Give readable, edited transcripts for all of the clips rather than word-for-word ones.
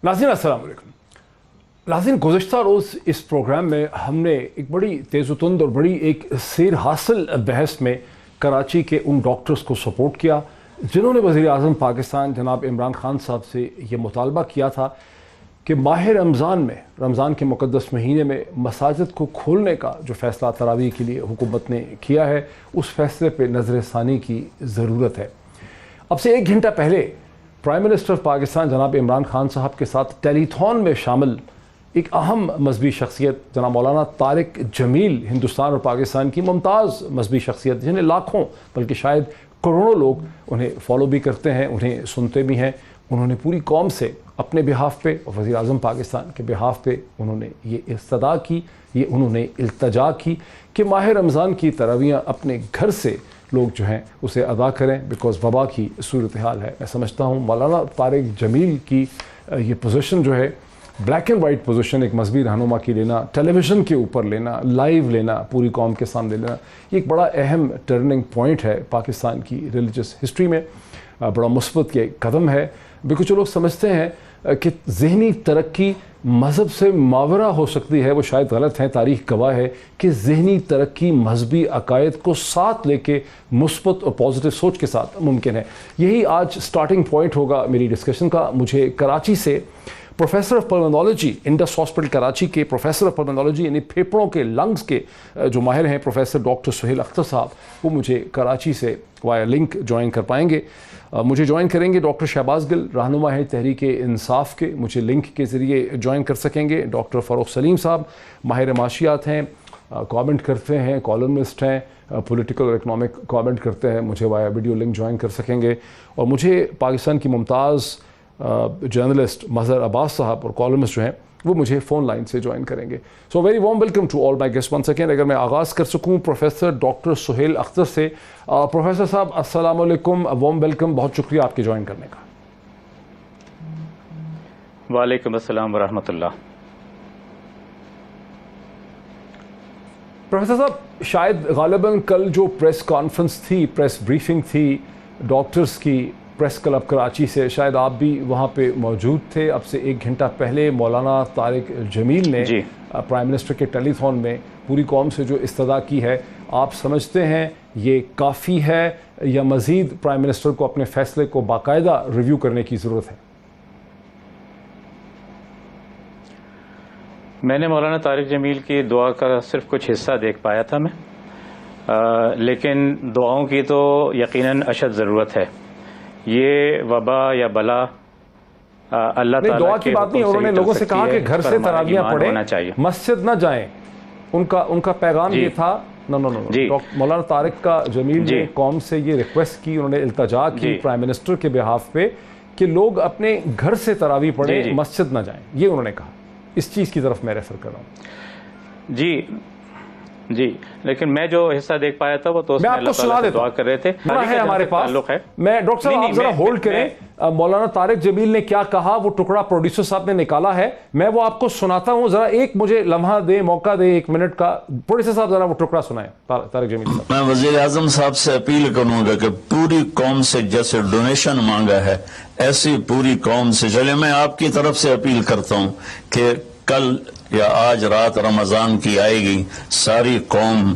नाज़रीन अस्सलाम वालेकुम। नाज़रीन, गुज़िश्ता रोज़ इस प्रोग्राम में हमने एक बड़ी तेज़ुतुंद और बड़ी एक सेर हासिल बहस में कराची के उन डॉक्टर्स को सपोर्ट किया जिन्होंने वज़ीर आज़म पाकिस्तान जनाब इमरान खान साहब से ये मुतालबा किया था कि माह रमज़ान में, रमज़ान के मुक़द्दस महीने में मसाजिद को खोलने का जो फ़ैसला तरावी के लिए हुकूमत ने किया है, उस फैसले पर नज़र सानी की ज़रूरत है। अब से 1 घंटा पहले प्राइम मिनिस्टर पाकिस्तान जनाब इमरान खान साहब के साथ टेलीथॉन में शामिल एक अहम मजहबी शख्सियत जनाब मौलाना तारिक जमील, हिंदुस्तान और पाकिस्तान की मुमताज़ मजहबी शख्सियत जिन्हें लाखों बल्कि शायद करोड़ों लोग उन्हें फॉलो भी करते हैं, उन्हें सुनते भी हैं, उन्होंने पूरी कौम से अपने बिहाफ पे और वज़ीर आज़म पाकिस्तान के बिहाफ पे उन्होंने ये इस्तदा की, ये उन्होंने इल्तजा की कि माह रमज़ान की तरावियाँ अपने घर से लोग जो हैं उसे अदा करें, बिकॉज़ वबा की सूरत हाल है। मैं समझता हूँ मौलाना तारिक जमील की ये पोजीशन जो है, ब्लैक एंड वाइट पोजीशन, एक मजहबी रहनुमा की लेना, टेलीविज़न के ऊपर लेना, लाइव लेना, पूरी कौम के सामने लेना, ये एक बड़ा अहम टर्निंग पॉइंट है पाकिस्तान की रिलीजियस हिस्ट्री में, बड़ा मुस्बत ये कदम है। बिल्कुल जो लोग समझते हैं कि ज़हनी तरक्की मज़हब से मावरा हो सकती है, वो शायद गलत है। तारीख़ गवाह है कि ज़हनी तरक्की मजहबी अकायद को साथ लेके मुस्बत और पॉजिटिव सोच के साथ मुमकिन है। यही आज स्टार्टिंग पॉइंट होगा मेरी डिस्कशन का। मुझे कराची से professor of pulmonology, Indus hospital Karachi के प्रोफेसर ऑफ पल्मोनोलॉजी यानी फेफड़ों के, लंग्स के जो माहिर हैं, प्रोफेसर डॉक्टर सुहेल अख्तर साहब, वो मुझे कराची से वाया लिंक ज्वाइन कर पाएंगे। मुझे ज्वाइन करेंगे डॉक्टर शहबाज गिल, रहनुमा है तहरीक इंसाफ के, मुझे लिंक के ज़रिए ज्वाइन कर सकेंगे। डॉक्टर फ़ारूक सलीम साहब माहिर माशियात हैं, कमेंट करते हैं, कॉलमिस्ट हैं, पॉलिटिकल और इकनॉमिक कमेंट करते हैं, मुझे वाया वीडियो लिंक ज्वाइन कर सकेंगे। और मुझे पाकिस्तान की मुमताज़ जर्नलिस्ट मज़हर अब्बास साहब और कॉलमिस्ट जो हैं वो मुझे फ़ोन लाइन से ज्वाइन करेंगे। So very warm welcome to all my guest once again. अगर मैं आगाज़ कर सकूँ प्रोफेसर डॉक्टर सुहेल अख्तर से। प्रोफेसर साहब अस्सलाम वालेकुम, वार्म वेलकम, बहुत शुक्रिया आपके ज्वाइन करने का। वालेकुम अस्सलाम व रहमतुल्लाह। प्रोफेसर साहब, शायद गालिबन कल जो प्रेस कॉन्फ्रेंस थी, प्रेस ब्रीफिंग थी डॉक्टर्स की प्रेस क्लब कराची से, शायद आप भी वहाँ पे मौजूद थे। अब से 1 घंटा पहले मौलाना तारिक जमील ने प्राइम मिनिस्टर के टेलीफोन में पूरी कौम से जो इस्तदा की है, आप समझते हैं ये काफ़ी है या मज़ीद प्राइम मिनिस्टर को अपने फ़ैसले को बाकायदा रिव्यू करने की ज़रूरत है? मैंने मौलाना तारिक जमील की दुआ का सिर्फ कुछ हिस्सा देख पाया था मैं, लेकिन दुआओं की तो यकीनन अशद ज़रूरत है। ये वबा या बला अल्लाह ताला दुआ की बात नहीं, उन्होंने लोगों से कहा कि घर से तरावियां पढ़ें, मस्जिद न जाएं, उनका पैगाम ये था। नो मौलाना तारिक का जमील ने कौम से ये रिक्वेस्ट की, उन्होंने इल्तजा की प्राइम मिनिस्टर के बिहाफ पे कि लोग अपने घर से तरावी पढ़ें, मस्जिद न जाएं, ये उन्होंने कहा। इस चीज़ की तरफ मैं रेफर कर रहा हूँ। जी, लेकिन मैं जो हिस्सा देख पाया था वो तो मैं आपको सुना देता हूँ, कर रहे थे है हमारे पास है। मैं डॉक्टर साहब आप जरा होल्ड करें। मौलाना तारिक जमील ने क्या कहा, वो टुकड़ा प्रोड्यूसर साहब ने निकाला है, मैं वो आपको सुनाता हूँ। जरा एक मुझे लम्हा दे, मौका दे, 1 मिनट का। प्रोड्यूसर साहब जरा वो टुकड़ा सुनाए तारिक जमील साहब। मैं वजीर आजम साहब से अपील करूंगा कि पूरी कौम से जैसे डोनेशन मांगा है, ऐसी पूरी कौम से चले। मैं आपकी तरफ से अपील करता हूँ कि कल या आज रात रमजान की आएगी, सारी कौम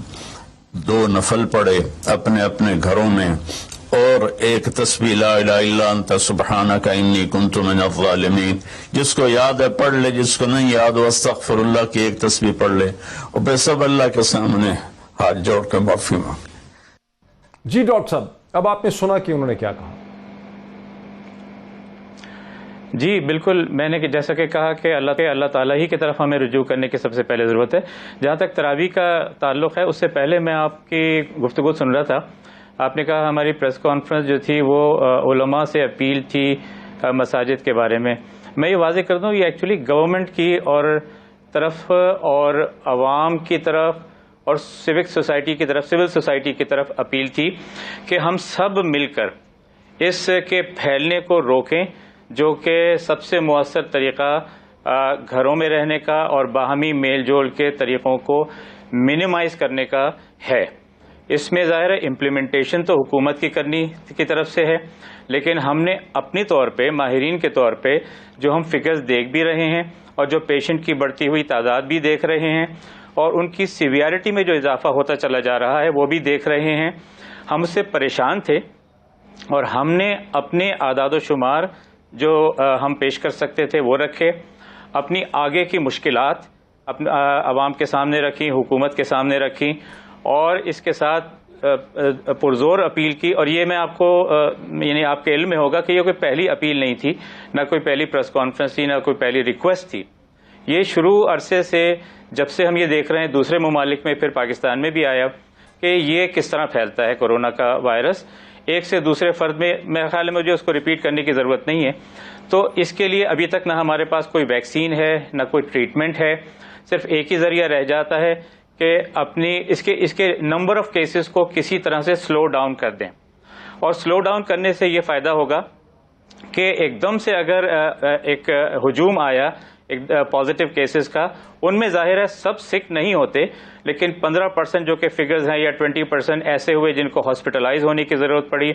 2 नफल पढ़े अपने अपने घरों में और एक तस्बीह ला इलाहा इल्ला अंता सुब्हानका इन्नी कुन्तु मिनज़ ज़ालिमीन, जिसको याद है पढ़ ले, जिसको नहीं याद हो अस्तग़फिरुल्लाह की एक तस्बीह पढ़ ले और फिर सब अल्लाह के सामने हाथ जोड़ कर माफी मांगे। जी डॉक्टर साहब, अब आपने सुना कि उन्होंने क्या कहा। जी बिल्कुल, मैंने जैसा कि कहा कि अल्लाह ताला ही की तरफ हमें रुजू करने की सबसे पहले ज़रूरत है। जहाँ तक तरावी का ताल्लुक़ है, उससे पहले मैं आपकी गुफ्तगू सुन रहा था। आपने कहा हमारी प्रेस कॉन्फ्रेंस जो थी वो उलमा से अपील थी मसाजिद के बारे में। मैं ये वाज़ेह कर दूँ, ये एक्चुअली गवर्नमेंट की और तरफ और आवाम की तरफ और सिविक सोसाइटी की तरफ, सिविल सोसाइटी की तरफ अपील थी कि हम सब मिलकर इसके फैलने को रोकें, जो कि सबसे मुअस्सर तरीक़ा घरों में रहने का और बाहमी मेल जोल के तरीक़ों को मिनिमाइज़ करने का है। इसमें ज़ाहिर है इम्प्लीमेंटेशन तो हुकूमत की करनी की तरफ से है, लेकिन हमने अपनी तौर पे माहिरीन के तौर पे जो हम फिगर्स देख भी रहे हैं और जो पेशेंट की बढ़ती हुई तादाद भी देख रहे हैं और उनकी सीवियरिटी में जो इजाफा होता चला जा रहा है वो भी देख रहे हैं, हम उससे परेशान थे और हमने अपने आदाद शुमार जो हम पेश कर सकते थे वो रखे, अपनी आगे की मुश्किलात आवाम के सामने रखी, हुकूमत के सामने रखी और इसके साथ पुरजोर अपील की। और ये मैं आपको यानी आपके इल्म में होगा कि ये कोई पहली अपील नहीं थी, ना कोई पहली प्रेस कॉन्फ्रेंस थी, ना कोई पहली रिक्वेस्ट थी। ये शुरू अरसे से जब से हम ये देख रहे हैं दूसरे ममालिक में, फिर पाकिस्तान में भी आया कि ये किस तरह फैलता है कोरोना का वायरस, एक से दूसरे फर्द में, मेरे ख्याल में मुझे उसको रिपीट करने की ज़रूरत नहीं है। तो इसके लिए अभी तक ना हमारे पास कोई वैक्सीन है, ना कोई ट्रीटमेंट है, सिर्फ एक ही ज़रिया रह जाता है कि अपनी इसके नंबर ऑफ केसेस को किसी तरह से स्लो डाउन कर दें। और स्लो डाउन करने से ये फ़ायदा होगा कि एकदम से अगर एक हुजूम आया एक पॉजिटिव केसेस का, उनमें जाहिर है सब सिक नहीं होते, लेकिन 15% जो कि फिगर्स हैं या 20% ऐसे हुए जिनको हॉस्पिटलाइज होने की ज़रूरत पड़ी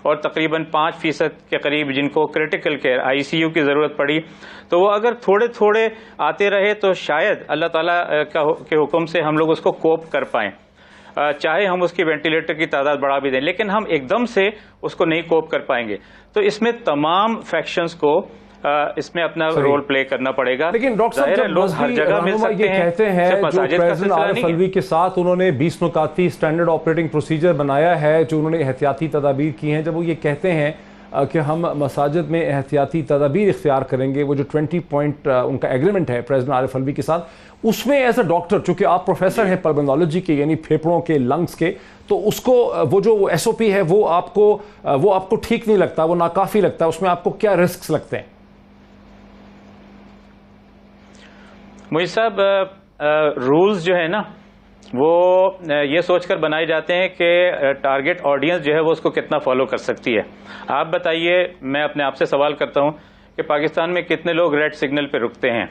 और तकरीबन 5% के करीब जिनको क्रिटिकल केयर ICU की ज़रूरत पड़ी। तो वो अगर थोड़े थोड़े आते रहे तो शायद अल्लाह ताला के हुक्म से हम लोग उसको कोप कर पाएँ, चाहे हम उसकी वेंटिलेटर की तादाद बढ़ा भी दें, लेकिन हम एकदम से उसको नहीं कोप कर पाएंगे। तो इसमें तमाम फैक्शंस को इसमें अपना रोल प्ले करना पड़ेगा। लेकिन डॉक्टर साहब, जब लोग हर जगह मिल सकते हैं, कहते हैं जो प्रेसिडेंट आरिफ अलवी के साथ उन्होंने 20 नुकाती स्टैंडर्ड ऑपरेटिंग प्रोसीजर बनाया है, जो उन्होंने एहतियाती तदाबीर की हैं, जब वो ये कहते हैं कि हम मसाजिद में एहतियाती तदाबीर इख्तियार करेंगे, वो जो 20 पॉइंट उनका एग्रीमेंट है प्रेसिडेंट आरिफ अलवी के साथ, उसमें एज अ डॉक्टर, चूंकि आप प्रोफेसर हैं पल्मोनोलॉजी के यानी फेफड़ों के, लंग्स के, तो उसको वो जो SOP है वो आपको ठीक नहीं लगता, वो नाकाफी लगता है, उसमें आपको क्या रिस्क लगते हैं? मुझे साहब रूल्स जो है ना वो ये सोचकर बनाए जाते हैं कि टारगेट ऑडियंस जो है वो उसको कितना फॉलो कर सकती है। आप बताइए, मैं अपने आप से सवाल करता हूं कि पाकिस्तान में कितने लोग रेड सिग्नल पे रुकते हैं,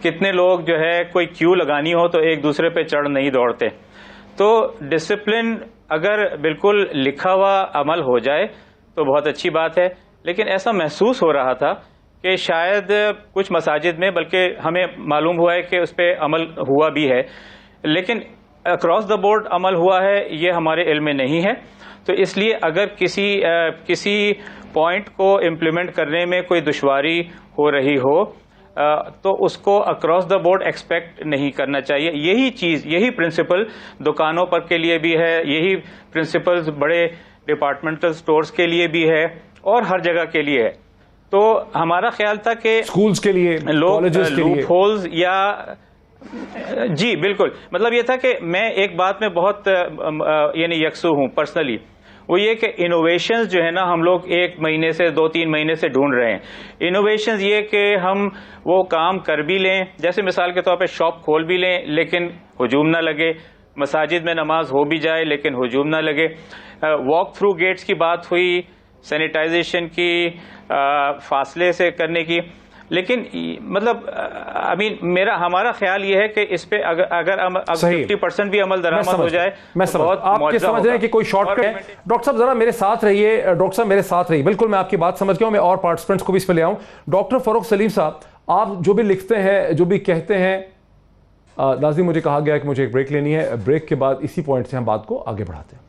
कितने लोग जो है कोई क्यू लगानी हो तो एक दूसरे पे चढ़ नहीं दौड़ते। तो डिसिप्लिन अगर बिल्कुल लिखा हुआ अमल हो जाए तो बहुत अच्छी बात है, लेकिन ऐसा महसूस हो रहा था कि शायद कुछ मसाजिद में, बल्कि हमें मालूम हुआ है कि उस पर अमल हुआ भी है, लेकिन अक्रॉस द बोर्ड अमल हुआ है ये हमारे इल्म में नहीं है। तो इसलिए अगर किसी पॉइंट को इम्प्लीमेंट करने में कोई दुश्वारी हो रही हो तो उसको अक्रॉस द बोर्ड एक्सपेक्ट नहीं करना चाहिए। यही प्रिंसिपल दुकानों पर के लिए भी है, यही प्रिंसिपल्स बड़े डिपार्टमेंटल स्टोर्स के लिए भी है और हर जगह के लिए है। तो हमारा ख्याल था कि स्कूल्स के लिए, कॉलेजेस के लिए, लूप होल्स या जी बिल्कुल, मतलब ये था कि मैं एक बात में बहुत यानी यकसू हूं पर्सनली, वो ये कि इनोवेशंस जो है ना हम लोग 1 महीने से 2-3 महीने से ढूंढ रहे हैं। इनोवेशंस ये कि हम वो काम कर भी लें, जैसे मिसाल के तौर पे शॉप खोल भी लें लेकिन हुजूम ना लगे, मसाजिद में नमाज हो भी जाए लेकिन हुजूम ना लगे, वॉक थ्रू गेट्स की बात हुई, सैनिटाइजेशन की, फासले से करने की, लेकिन मतलब हमारा ख्याल ये है कि इस पे अगर 50% भी अमल दरामद हो जाए तो बहुत आप समझ रहे हैं कि कोई शॉर्टकट है। डॉक्टर साहब जरा मेरे साथ रहिए, डॉक्टर साहब मेरे साथ रहिए, बिल्कुल मैं आपकी बात समझ गया हूं, मैं और पार्टिसिपेंट्स को भी इस पे ले आऊं। डॉक्टर फरूख सलीम साहब, आप जो भी लिखते हैं, जो भी कहते हैं, नाज़रीन मुझे कहा गया कि मुझे एक ब्रेक लेनी है, ब्रेक के बाद इसी पॉइंट से हम बात को आगे बढ़ाते हैं।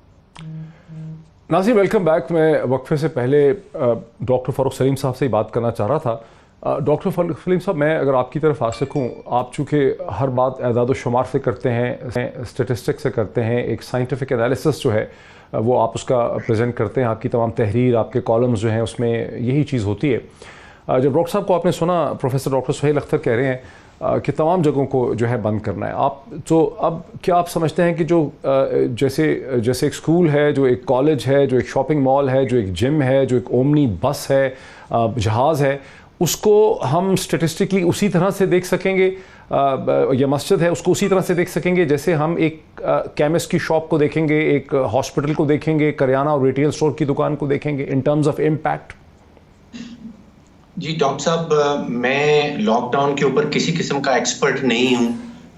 नाज़रीन वेलकम बैक। मैं वक्फे से पहले डॉक्टर फरूख सलीम साहब से ही बात करना चाह रहा था। डॉक्टर फरूख सलीम साहब, मैं अगर आपकी तरफ आ सकूं, आप चूँकि हर बात एदाद शुमार से करते हैं, स्टेटिस्टिक्स से करते हैं, एक साइंटिफिक एनालिसिस जो है वो आप उसका प्रेजेंट करते हैं, आपकी तमाम तहरीर, आपके कॉलम्स जो हैं उसमें यही चीज़ होती है। जब डॉक्टर साहब को आपने सुना, प्रोफेसर डॉक्टर सुहेल अख्तर कह रहे हैं कि तमाम जगहों को जो है बंद करना है, आप तो अब क्या आप समझते हैं कि जो जैसे एक स्कूल है, जो एक कॉलेज है, जो एक शॉपिंग मॉल है, जो एक जिम है, जो एक ओमनी बस है, जहाज़ है, उसको हम स्टेटिस्टिकली उसी तरह से देख सकेंगे, या मस्जिद है उसको उसी तरह से देख सकेंगे जैसे हम एक केमिस्ट की शॉप को देखेंगे, एक हॉस्पिटल को देखेंगे, करियाना और रिटेल स्टोर की दुकान को देखेंगे इन टर्म्स ऑफ इम्पैक्ट? जी डॉक्टर साहब, मैं लॉकडाउन के ऊपर किसी किस्म का एक्सपर्ट नहीं हूँ,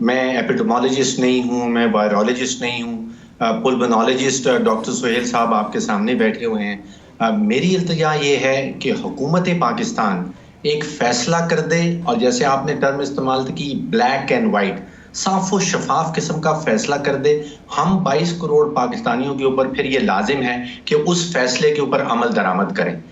मैं एपिडेमोलॉजिस्ट नहीं हूँ, मैं वायरोलॉजिस्ट नहीं हूँ, पुल्मोनोलॉजिस्ट डॉक्टर सुहेल साहब आपके सामने बैठे हुए हैं। मेरी इल्तिजा ये है कि हुकूमत पाकिस्तान एक फैसला कर दे, और जैसे आपने टर्म इस्तेमाल की ब्लैक एंड वाइट, साफ व शफाफ किस्म का फैसला कर दे। हम 22 करोड़ पाकिस्तानियों के ऊपर फिर ये लाजिम है कि उस फैसले के ऊपर अमल दरामद करें।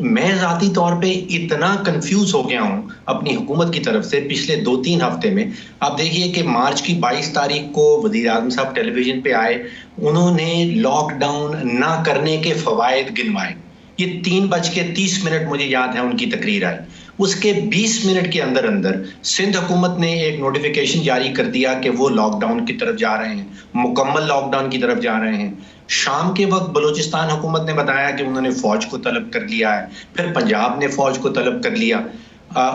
मैं ज़ाती तौर पे इतना कंफ्यूज हो गया हूं अपनी हुकूमत की तरफ से पिछले 2-3 हफ्ते में। आप देखिए कि मार्च की 22 तारीख को वज़ीर आज़म साहब टेलीविजन पे आए, उन्होंने लॉकडाउन ना करने के फवायद गिनवाए। ये 3:30 मुझे याद है उनकी तकरीर आई। उसके 20 मिनट के अंदर अंदर सिंध हुकूमत ने एक नोटिफिकेशन जारी कर दिया कि वो लॉकडाउन की तरफ जा रहे हैं, मुकम्मल लॉकडाउन की तरफ जा रहे हैं। शाम के वक्त बलूचिस्तान हुकूमत ने बताया कि उन्होंने फौज को तलब कर लिया है, फिर पंजाब ने फौज को तलब कर लिया।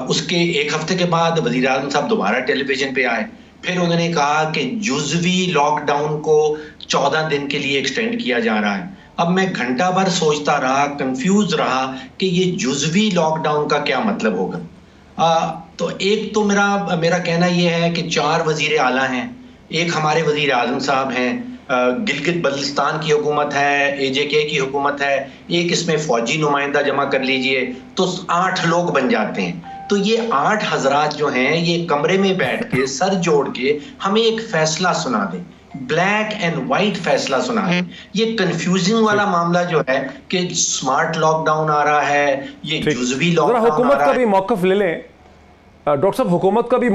उसके एक हफ्ते के बाद वज़ीर आज़म साहब दोबारा टेलीविजन पे आए, फिर उन्होंने कहा कि जुज़वी लॉकडाउन को 14 दिन के लिए एक्सटेंड किया जा रहा है। अब मैं घंटा भर सोचता रहा, कंफ्यूज रहा कि ये जुज़वी लॉकडाउन का क्या मतलब होगा। तो एक तो मेरा कहना यह है कि 4 वज़ीर आला हैं, एक हमारे वज़ीर आज़म साहब हैं, गिलगित बल्तिस्तान की हुकूमत है, AJK की हुकूमत है, एक इसमें फौजी नुमाइंदा जमा कर लीजिए तो 8 लोग बन जाते हैं। तो ये 8 हजरात जो हैं ये कमरे में बैठ के सर जोड़ के हमें एक फैसला सुना दें, ब्लैक एंड व्हाइट फैसला सुना दें। ये कंफ्यूजिंग वाला मामला जो है कि स्मार्ट लॉकडाउन आ रहा है, ये जुज़वी लॉकडाउन आ रहा है। हुकूमत का भी मौक़िफ़ ले लें डॉक्टर साहब, हुकूमत का भी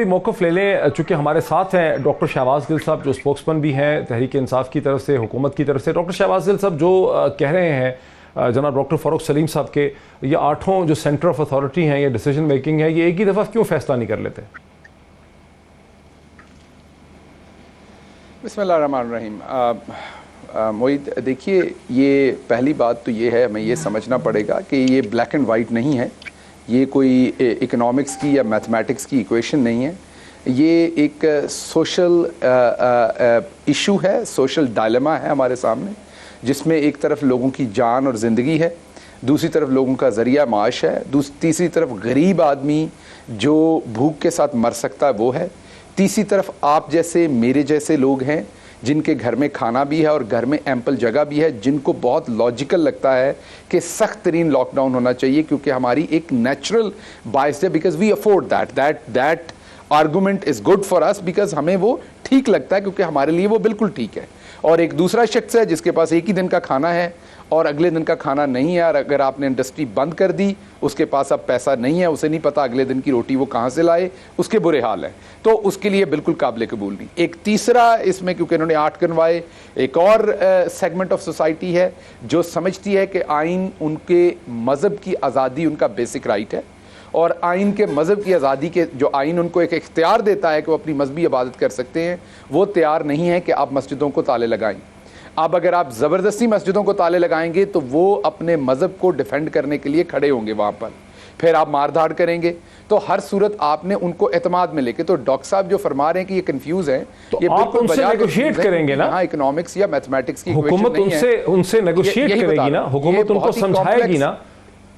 मौक़िफ़ ले लें, चूँकि हमारे साथ हैं डॉक्टर शहबाज गिल साहब जो स्पोक्समैन भी हैं तहरीक इंसाफ की तरफ से, हुकूमत की तरफ से। डॉक्टर शहबाज गिल साहब जो कह रहे हैं जनाब डॉक्टर फ़ारूक सलीम साहब के, ये 8 जो सेंटर ऑफ अथॉरिटी हैं, ये डिसीजन मेकिंग है, ये एक ही दफ़ा क्यों फैसला नहीं कर लेते? बिस्मिल्लाहिर्रहमानिर्रहीम। मोहित, देखिए, ये पहली बात तो ये है, हमें ये समझना पड़ेगा कि ये ब्लैक एंड वाइट नहीं है, ये कोई इकोनॉमिक्स की या मैथमेटिक्स की इक्वेशन नहीं है। ये एक सोशल इशू है, सोशल डायलेमा है हमारे सामने, जिसमें एक तरफ लोगों की जान और ज़िंदगी है, दूसरी तरफ लोगों का ज़रिया माश है, तीसरी तरफ गरीब आदमी जो भूख के साथ मर सकता है वो है, तीसरी तरफ आप जैसे मेरे जैसे लोग हैं जिनके घर में खाना भी है और घर में एम्पल जगह भी है, जिनको बहुत लॉजिकल लगता है कि सख्त तरीन लॉकडाउन होना चाहिए क्योंकि हमारी एक नेचुरल बायस है, because we afford that argument is good for us, because हमें वो ठीक लगता है क्योंकि हमारे लिए वो बिल्कुल ठीक है। और एक दूसरा शख्स है जिसके पास एक ही दिन का खाना है और अगले दिन का खाना नहीं है, और अगर आपने इंडस्ट्री बंद कर दी, उसके पास अब पैसा नहीं है, उसे नहीं पता अगले दिन की रोटी वो कहाँ से लाए, उसके बुरे हाल है, तो उसके लिए बिल्कुल काबिल कबूल नहीं। एक तीसरा इसमें, क्योंकि इन्होंने 8 गिनवाए, एक और सेगमेंट ऑफ सोसाइटी है जो समझती है कि आइन उनके मज़हब की आज़ादी उनका बेसिक राइट है, और आइन के मज़हब की आज़ादी के जो आइन उनको एक इख्तियार देता है कि वो अपनी मजहबी इबादत कर सकते हैं, वो तैयार नहीं है कि आप मस्जिदों को ताले लगाएं। अब अगर आप ज़बरदस्ती मस्जिदों को ताले लगाएंगे तो वो अपने मज़हब को डिफेंड करने के लिए खड़े होंगे वहाँ पर, फिर आप मारधाड़ करेंगे, तो हर सूरत आपने उनको एतमाद में लेके, तो डॉक्टर साहब जो फरमा रहे हैं कि ये कंफ्यूज है, तो ये आप उनसे नेगोशिएट करेंगे ना? हाँ, इकोनॉमिक्स या मैथमेटिक्स की हुकूमत उनसे नेगोशिएट करेगी ना, हुकूमत उनको समझाएगी ना,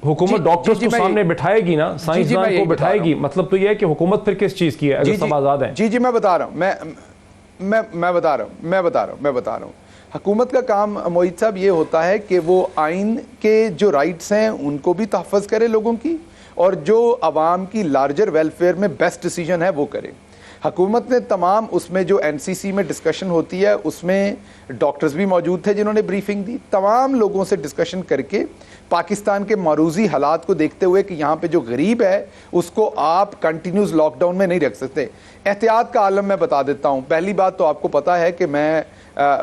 हुकूमत डॉक्टर्स को सामने बिठाएगी ना, साइंसदान को बिठाएगी। मतलब तो ये है कि हुकूमत फिर किस चीज़ की है अगर सब आज़ाद है? जी मैं बता रहा हूँ, मैं बता रहा हूँ। हुकूमत का काम मोहित साहब ये होता है कि वो आइन के जो राइट्स हैं उनको भी तहफ़्फ़ुज़ करे लोगों की, और जो आवाम की लार्जर वेलफेयर में बेस्ट डिसीजन है वो करे। हुकूमत ने तमाम उसमें जो NCC में डिस्कशन होती है उसमें डॉक्टर्स भी मौजूद थे जिन्होंने ब्रीफिंग दी, तमाम लोगों से डिस्कशन करके पाकिस्तान के मरूजी हालात को देखते हुए कि यहाँ पे जो गरीब है उसको आप कंटिन्यूस लॉकडाउन में नहीं रख सकते। एहतियात का आलम मैं बता देता हूँ। पहली बात तो आपको पता है कि मैं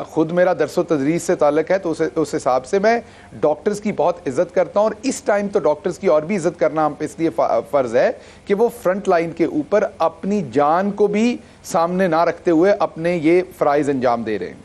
ख़ुद मेरा दरसो तदरीस से ताल्लुक़ है, तो उस हिसाब से मैं डॉक्टर्स की बहुत इज़्ज़त करता हूँ, और इस टाइम तो डॉक्टर्स की और भी इज़्ज़त करना हम पे इसलिए फ़र्ज़ है कि वो फ्रंट लाइन के ऊपर अपनी जान को भी सामने ना रखते हुए अपने ये फ़राइज़ अंजाम दे रहे हैं,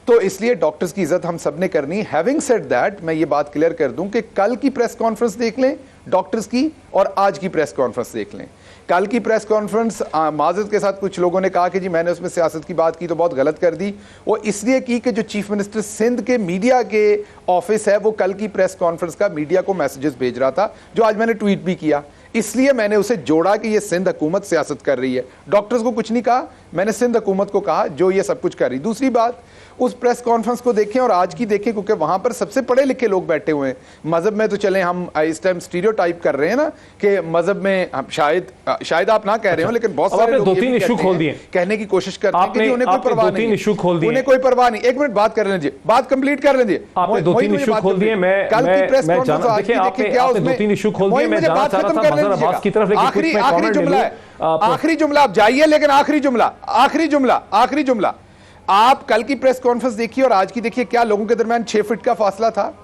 तो इसलिए डॉक्टर्स की इज़्ज़त हम सब ने करनी। हैविंग सेड दैट, मैं ये बात क्लियर कर दूं कि कल की प्रेस कॉन्फ्रेंस देख लें डॉक्टर्स की और आज की प्रेस कॉन्फ्रेंस देख लें। कल की प्रेस कॉन्फ्रेंस माजरत के साथ कुछ लोगों ने कहा कि जी मैंने उसमें सियासत की बात की तो बहुत गलत कर दी, वो इसलिए की कि जो चीफ मिनिस्टर सिंध के मीडिया के ऑफिस है वो कल की प्रेस कॉन्फ्रेंस का मीडिया को मैसेजेस भेज रहा था, जो आज मैंने ट्वीट भी किया। इसलिए मैंने उसे जोड़ा कि ये सिंध हुकूमत सियासत कर रही है। डॉक्टर्स को कुछ नहीं कहा, मैंने सिंध हुकूमत को कहा जो ये सब कुछ कर रही। दूसरी बात, उस प्रेस कॉन्फ्रेंस को देखें और आज की देखें, क्योंकि वहां पर सबसे पढ़े लिखे लोग बैठे हुए हैं। मजहब में तो चले हम इस टाइम स्टीरियोटाइप कर रहे हैं ना कि मजहब में हम शायद आप ना कह रहे हो, लेकिन बहुत सारे लोग 2-3 इशू खोल दिए, कहने की कोशिश करते हैं कि उन्हें कोई परवाह नहीं, उन्हें कोई परवाह नहीं। एक मिनट बात कर लीजिए, बात कंप्लीट कर लीजिए। आपने 2-3 इशू खोल दिए। मैं कल की प्रेस कॉन्फ्रेंस देखिए आपने 2-3 इशू खोल दिए। मैं जाना चाह रहा था मजहर अब्बास की तरफ, लेकिन आखिरी जुमला आप जाइए, लेकिन आखिरी जुमला आप कल की प्रेस कॉन्फ्रेंस देखिए और आज की देखिए, क्या लोगों के दरमियान 6 फीट का फासला था?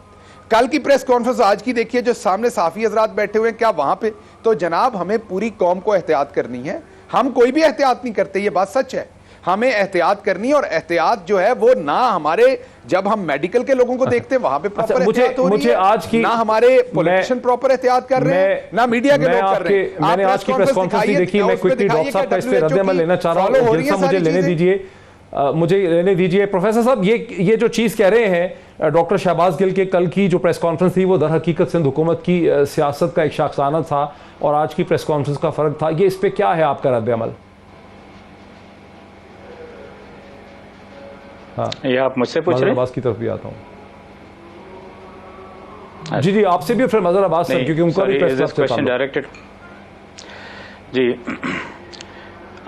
कल की प्रेस कॉन्फ्रेंस आज की देखिए, जो सामने साफी हजरात बैठे हुए हैं, क्या वहां पे? तो जनाब, हमें पूरी कौम को एहतियात करनी है। हम कोई भी एहतियात नहीं करते, ये बात सच है। हमें एहतियात करनी, और एहतियात जो है वो ना हमारे, जब हम मेडिकल के लोगों को देखते हैं वहां पे प्रॉपर एहतियात हो रही है, आज की ना हमारे पॉलिटिशियन प्रॉपर एहतियात कर रहे हैं, ना मीडिया के लोग कर रहे हैं। मैंने आज की प्रेस कॉन्फ्रेंस देखी, मैं क्विकली डॉक्टर साहब का इस पे रद्द-ए-अमल लेना चाह रहा हूं। मुझे लेने दीजिए प्रोफेसर साहब। ये जो चीज कह रहे हैं डॉक्टर शहबाज गिल के, कल की जो प्रेस कॉन्फ्रेंस थी वो दर हकीकत सिंध हुकूमत की सियासत का एक शाखसाना था और आज की प्रेस कॉन्फ्रेंस का फर्क था। ये इस पे क्या है आपका रद्द-ए-अमल? हाँ, ये आप मुझसे पूछ रहे हैं? अब्बास की तरफ भी आता हूं। जी, आपसे भी, फिर मजहर अब्बास सर, क्योंकि उनका भी प्रेस क्वेश्चन डायरेक्टेड। जी,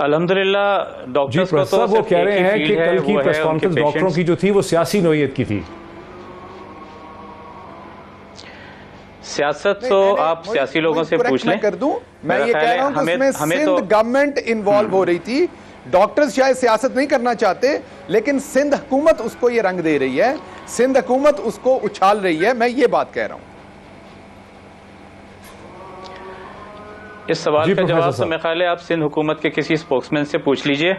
अल्हम्दुलिल्लाह डॉक्टर्स को तो वो कह रहे हैं कि कल की प्रेस कॉन्फ्रेंस डॉक्टरों की जो थी वो सियासी नोयत की थी। सियासत तो आप सियासी लोगों से पूछ लें। कर दूं, मैं ये कह रहा हूं कि उसमें सिंध गवर्नमेंट इन्वॉल्व हो रही थी। डॉक्टर्स शायद सियासत नहीं करना चाहते, लेकिन सिंध हुकूमत उसको ये रंग दे रही है, सिंध हुकूमत उसको उछाल रही है। मैं ये बात कह रहा हूं। इस सवाल का जवाब तो मेरे ख्याल है आप सिंध हुकूमत के किसी स्पोक्समैन से पूछ लीजिए।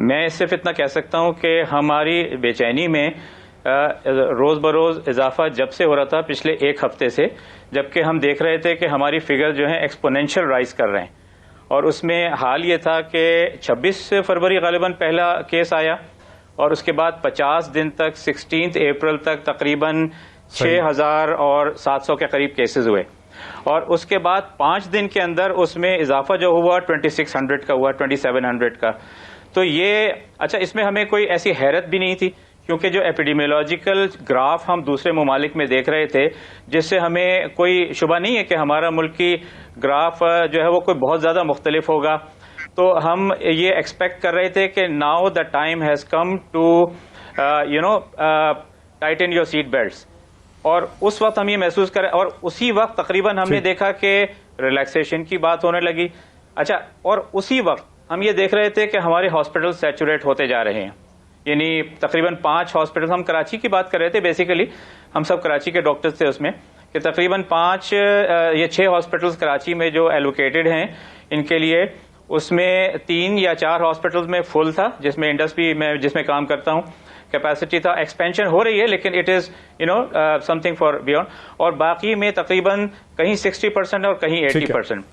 मैं सिर्फ इतना कह सकता हूं कि हमारी बेचैनी में रोज बरोज इजाफा जब से हो रहा था, पिछले एक हफ्ते से, जबकि हम देख रहे थे कि हमारी फिगर जो है एक्सपोनेंशियल राइज कर रहे हैं। और उसमें हाल ये था कि 26 फरवरी गालिबन पहला केस आया और उसके बाद 50 दिन तक 16 अप्रैल तक तकरीबन 6,700 के करीब केसेस हुए और उसके बाद 5 दिन के अंदर उसमें इजाफा जो हुआ 2600 का हुआ, 2700 का। तो ये अच्छा, इसमें हमें कोई ऐसी हैरत भी नहीं थी क्योंकि जो एपिडेमियोलॉजिकल ग्राफ हम दूसरे ममालिक में देख रहे थे, जिससे हमें कोई शुबा नहीं है कि हमारा मुल्क की ग्राफ जो है वो कोई बहुत ज्यादा मुख्तलिफ होगा। तो हम ये एक्सपेक्ट कर रहे थे कि now the time has come to tighten your seat belts, और उस वक्त हम ये महसूस करें और उसी वक्त तकरीबन हमने देखा कि रिलैक्सेशन की बात होने लगी। अच्छा, और उसी वक्त हम ये देख रहे थे कि हमारे हॉस्पिटल सैचुरेट होते जा रहे हैं, यानी तकरीबन 5 हॉस्पिटल, हम कराची की बात कर रहे थे, बेसिकली हम सब कराची के डॉक्टर्स थे उसमें, कि तकरीबन 6 हॉस्पिटल्स कराची में जो एलोकेटेड हैं इनके लिए, उसमें 3 या 4 हॉस्पिटल्स में फुल था, जिसमें इंडस्ट्री में जिसमें काम करता हूं कैपेसिटी था। एक्सपेंशन हो रही है लेकिन it is something for beyond, और बाकी में तकरीबन कहीं 60% और कहीं 80%।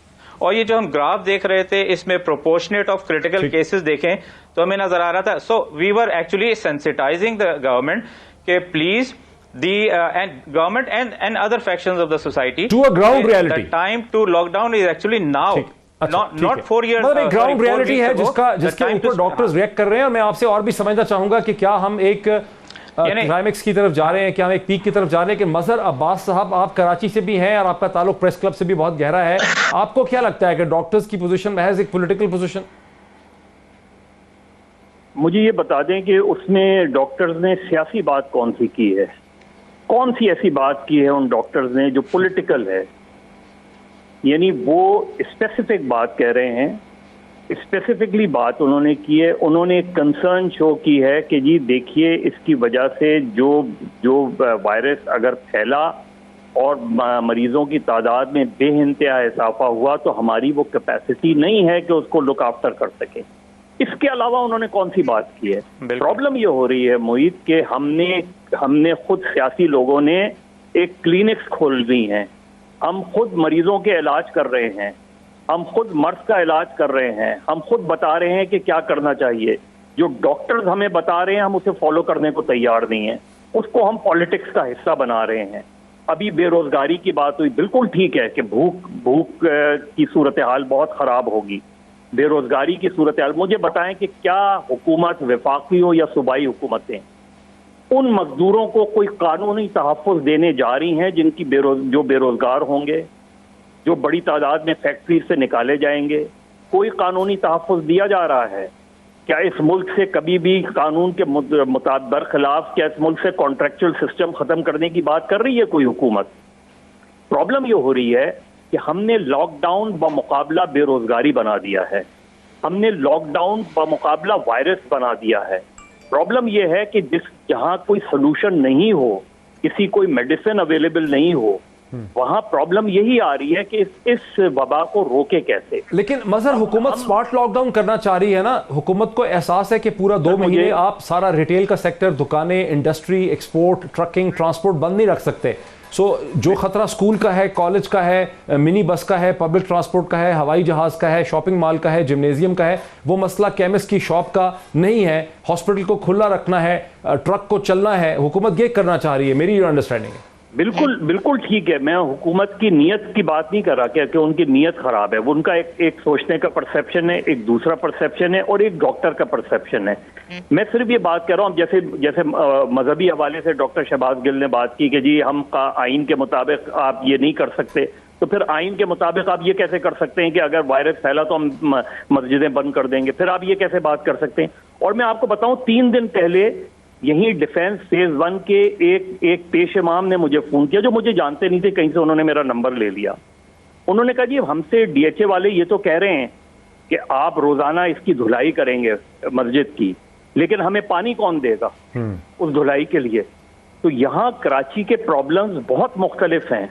और ये जो हम ग्राफ देख रहे थे इसमें प्रोपोर्शनेट ऑफ क्रिटिकल केसेस देखें तो हमें नजर आ रहा था। So we were actually sensitizing the government के please and government and other factions of the society to a ground reality. The time to lockdown is actually now. Not 4 years. मतलब ground reality है जिसके ऊपर doctors react कर रहे हैं। और मैं आपसे और भी समझना चाहूंगा कि क्या हम एक क्लाइमेक्स की तरफ जा रहे हैं, क्या हम एक पीक की तरफ जा रहे हैं? कि मजहर अब्बास साहब, आप कराची से भी हैं और आपका ताल्लुक प्रेस क्लब से भी बहुत गहरा है, आपको क्या लगता है कि डॉक्टर्स की पोजीशन महज एक पॉलिटिकल पोजीशन? मुझे ये बता दें कि उसमें डॉक्टर्स ने सियासी बात कौन सी की है, कौन सी ऐसी बात की है उन डॉक्टर्स ने जो पॉलिटिकल है? यानी वो स्पेसिफिक बात कह रहे हैं, स्पेसिफिकली बात उन्होंने की है। उन्होंने कंसर्न शो की है कि जी देखिए, इसकी वजह से जो वायरस अगर फैला और मरीजों की तादाद में बेइंतहा इजाफा हुआ तो हमारी वो कैपेसिटी नहीं है कि उसको लुक आफ्टर कर सके। इसके अलावा उन्होंने कौन सी बात की है? प्रॉब्लम ये हो रही है मोहित के हमने खुद सियासी लोगों ने एक क्लिनिक्स खोल दी हैं, हम खुद मरीजों के इलाज कर रहे हैं, हम खुद मर्ज का इलाज कर रहे हैं, हम खुद बता रहे हैं कि क्या करना चाहिए। जो डॉक्टर्स हमें बता रहे हैं हम उसे फॉलो करने को तैयार नहीं है, उसको हम पॉलिटिक्स का हिस्सा बना रहे हैं। अभी बेरोजगारी की बात हुई, बिल्कुल ठीक है कि भूख की सूरत हाल बहुत खराब होगी, बेरोजगारी की सूरत हाल। मुझे बताएं कि क्या हुकूमत, वफाकी हो या सूबाई हुकूमतें, उन मजदूरों को कोई कानूनी तहफ़्फ़ुज़ देने जा रही हैं जिनकी जो बेरोजगार होंगे, जो बड़ी तादाद में फैक्ट्री से निकाले जाएंगे? कोई कानूनी तहफ़्फ़ुज़ दिया जा रहा है क्या? इस मुल्क से कभी भी कानून के मुताबिक बरखिलाफ क्या इस मुल्क से कॉन्ट्रैक्चुअल सिस्टम खत्म करने की बात कर रही है कोई हुकूमत? प्रॉब्लम ये हो रही है कि हमने लॉकडाउन बमुकाबला बेरोजगारी बना दिया है, हमने लॉकडाउन बमुकाबला वायरस बना दिया है। प्रॉब्लम यह है कि जहां कोई सोल्यूशन नहीं हो, किसी कोई मेडिसिन अवेलेबल नहीं हो, वहां प्रॉब्लम यही आ रही है कि इस वबा को रोके कैसे। लेकिन मजहर हुकूमत स्मार्ट लॉकडाउन करना चाह रही है ना। हुकूमत को एहसास है कि पूरा 2 महीने आप सारा रिटेल का सेक्टर, दुकानें, इंडस्ट्री, एक्सपोर्ट, ट्रकिंग, ट्रांसपोर्ट बंद नहीं रख सकते। जो खतरा स्कूल का है, कॉलेज का है, मिनी बस का है, पब्लिक ट्रांसपोर्ट का है, हवाई जहाज का है, शॉपिंग मॉल का है, जिम्नेजियम का है, वो मसला केमिस्ट की शॉप का नहीं है। हॉस्पिटल को खुला रखना है, ट्रक को चलना है, हुकूमत ये करना चाह रही है, मेरी अंडरस्टैंडिंग है। बिल्कुल ठीक है। मैं हुकूमत की नीयत की बात नहीं कर रहा कि उनकी नीयत खराब है। वो उनका एक सोचने का परसेप्शन है, एक दूसरा परसेप्शन है और एक डॉक्टर का परसेप्शन है। मैं सिर्फ ये बात कर रहा हूँ, जैसे मजहबी हवाले से डॉक्टर शहबाज गिल ने बात की कि जी हम आइन के मुताबिक आप ये नहीं कर सकते, तो फिर आइन के मुताबिक आप ये कैसे कर सकते हैं कि अगर वायरस फैला तो हम मस्जिदें बंद कर देंगे? फिर आप ये कैसे बात कर सकते हैं? और मैं आपको बताऊं, 3 दिन पहले यही डिफेंस फेज 1 के एक पेश इमाम ने मुझे फोन किया, जो मुझे जानते नहीं थे, कहीं से उन्होंने मेरा नंबर ले लिया। उन्होंने कहा जी हमसे डीएचए वाले ये तो कह रहे हैं कि आप रोजाना इसकी धुलाई करेंगे मस्जिद की, लेकिन हमें पानी कौन देगा उस धुलाई के लिए? तो यहाँ कराची के प्रॉब्लम्स बहुत मुख्तलिफ हैं।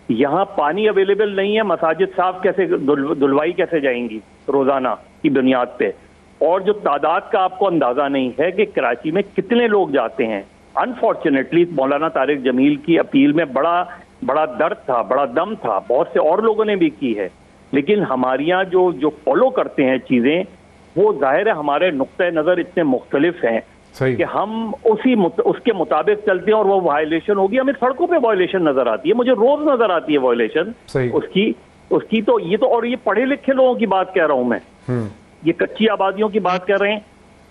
यहाँ पानी अवेलेबल नहीं है, मसाजिद साफ कैसे, धुलवाई कैसे जाएंगी रोजाना की बुनियाद पे? और जो तादाद का आपको अंदाजा नहीं है कि कराची में कितने लोग जाते हैं। अनफॉर्चुनेटली मौलाना तारिक जमील की अपील में बड़ा दर्द था, बड़ा दम था, बहुत से और लोगों ने भी की है, लेकिन हमारे यहाँ जो फॉलो करते हैं चीजें, वो जाहिर है हमारे नुक्ते नजर इतने मुख्तलिफ हैं कि हम उसके मुताबिक चलते हैं और वो वायलेशन होगी। हमें सड़कों पे वायलेशन नजर आती है, मुझे रोज नजर आती है वायलेशन उसकी। तो ये पढ़े लिखे लोगों की बात कह रहा हूं मैं, ये कच्ची आबादियों की बात कर रहे हैं।